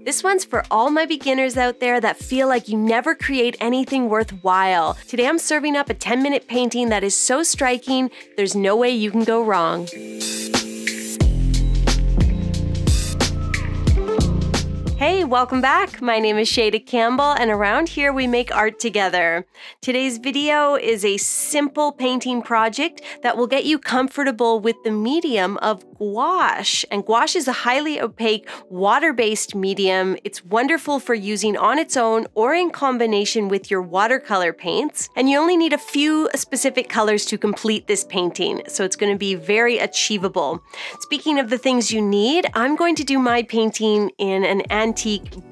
This one's for all my beginners out there that feel like you never create anything worthwhile. Today I'm serving up a 10-minute painting that is so striking, there's no way you can go wrong. Hey, welcome back. My name is Shayda Campbell, and around here we make art together. Today's video is a simple painting project that will get you comfortable with the medium of gouache. And gouache is a highly opaque, water-based medium. It's wonderful for using on its own or in combination with your watercolor paints. And you only need a few specific colors to complete this painting, so it's going to be very achievable. Speaking of the things you need, I'm going to do my painting in an antique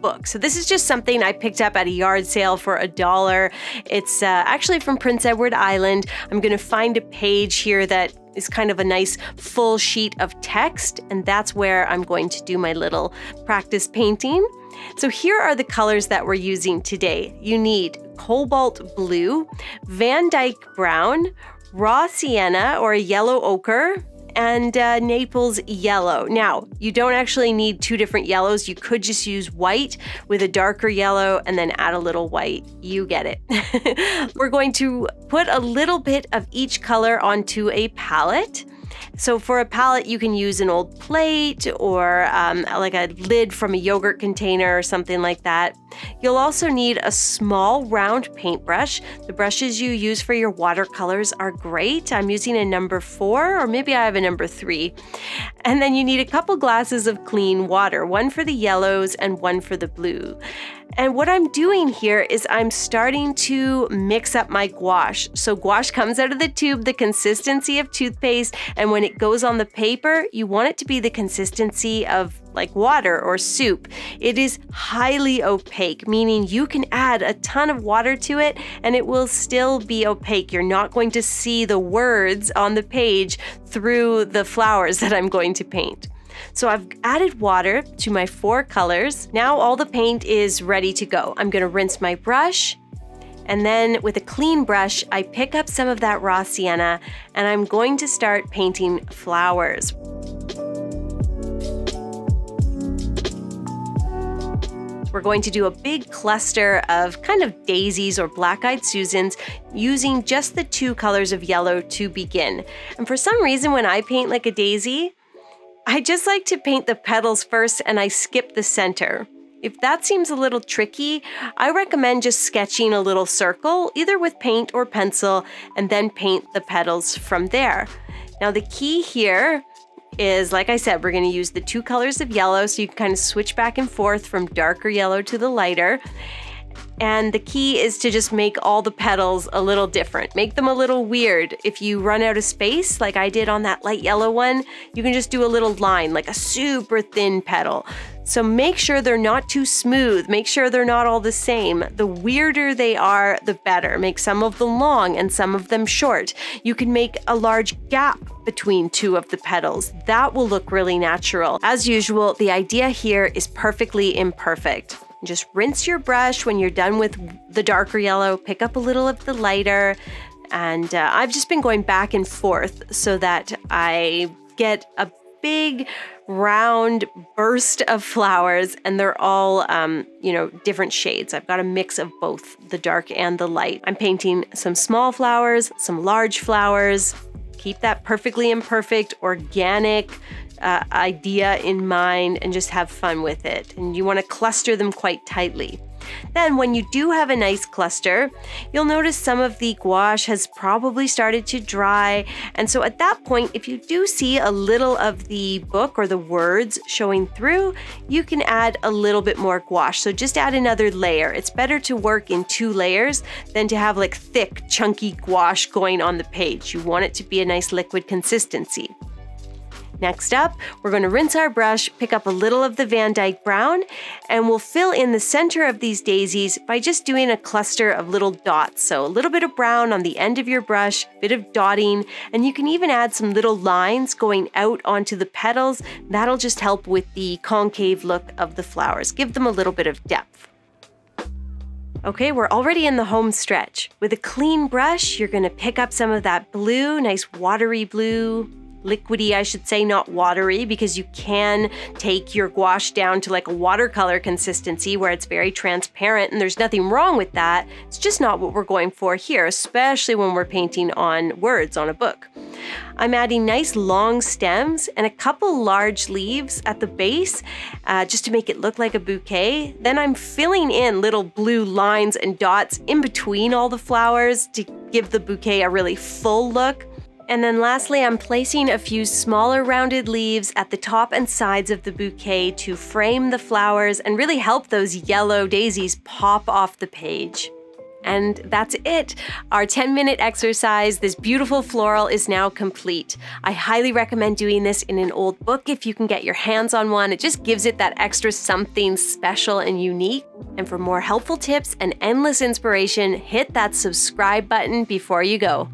book. So this is just something I picked up at a yard sale for $1. It's actually from Prince Edward Island. I'm going to find a page here that is kind of a nice full sheet of text, and that's where I'm going to do my little practice painting. So here are the colors that we're using today. You need cobalt blue, Van Dyke brown, raw sienna or a yellow ochre, and Naples yellow. Now, you don't actually need two different yellows. You could just use white with a darker yellow and then add a little white. You get it. We're going to put a little bit of each color onto a palette. So for a palette, you can use an old plate or like a lid from a yogurt container or something like that. You'll also need a small round paintbrush. The brushes you use for your watercolors are great. I'm using a number 4, or maybe I have a number 3. And then you need a couple glasses of clean water, one for the yellows and one for the blue. And what I'm doing here is I'm starting to mix up my gouache. So gouache comes out of the tube the consistency of toothpaste, and when it goes on the paper, you want it to be the consistency of like water or soup. It is highly opaque, meaning you can add a ton of water to it and it will still be opaque. You're not going to see the words on the page through the flowers that I'm going to paint. So I've added water to my 4 colors. Now all the paint is ready to go. I'm going to rinse my brush, and then with a clean brush, I pick up some of that raw sienna and I'm going to start painting flowers. We're going to do a big cluster of kind of daisies or black-eyed Susans using just the 2 colors of yellow to begin. And for some reason, when I paint like a daisy, I just like to paint the petals first and I skip the center. If that seems a little tricky, I recommend just sketching a little circle, either with paint or pencil, and then paint the petals from there. Now the key here is, like I said, we're going to use the 2 colors of yellow, so you can kind of switch back and forth from darker yellow to the lighter. And the key is to just make all the petals a little different. Make them a little weird. If you run out of space, like I did on that light yellow one, you can just do a little line, like a super thin petal. So make sure they're not too smooth. Make sure they're not all the same. The weirder they are, the better. Make some of them long and some of them short. You can make a large gap between 2 of the petals. That will look really natural. As usual, the idea here is perfectly imperfect. Just rinse your brush when you're done with the darker yellow, pick up a little of the lighter, and I've just been going back and forth so that I get a big round burst of flowers, and they're all, different shades. I've got a mix of both the dark and the light. I'm painting some small flowers, some large flowers. Keep that perfectly imperfect, organic idea in mind and just have fun with it. And you want to cluster them quite tightly. Then when you do have a nice cluster, you'll notice some of the gouache has probably started to dry. And so at that point, if you do see a little of the book or the words showing through, you can add a little bit more gouache. So just add another layer. It's better to work in 2 layers than to have like thick, chunky gouache going on the page. You want it to be a nice liquid consistency. Next up, we're going to rinse our brush, pick up a little of the Van Dyke brown, and we'll fill in the center of these daisies by just doing a cluster of little dots. So a little bit of brown on the end of your brush, a bit of dotting, and you can even add some little lines going out onto the petals. That'll just help with the concave look of the flowers. Give them a little bit of depth. Okay, we're already in the home stretch. With a clean brush, you're going to pick up some of that blue, nice watery blue. liquidy, I should say, not watery, because you can take your gouache down to like a watercolor consistency where it's very transparent, and there's nothing wrong with that. It's just not what we're going for here, especially when we're painting on words on a book. I'm adding nice long stems and a couple large leaves at the base just to make it look like a bouquet. Then I'm filling in little blue lines and dots in between all the flowers to give the bouquet a really full look. And then lastly, I'm placing a few smaller rounded leaves at the top and sides of the bouquet to frame the flowers and really help those yellow daisies pop off the page. And that's it. Our 10-minute exercise, this beautiful floral, is now complete. I highly recommend doing this in an old book if you can get your hands on one. It just gives it that extra something special and unique. And for more helpful tips and endless inspiration, hit that subscribe button before you go.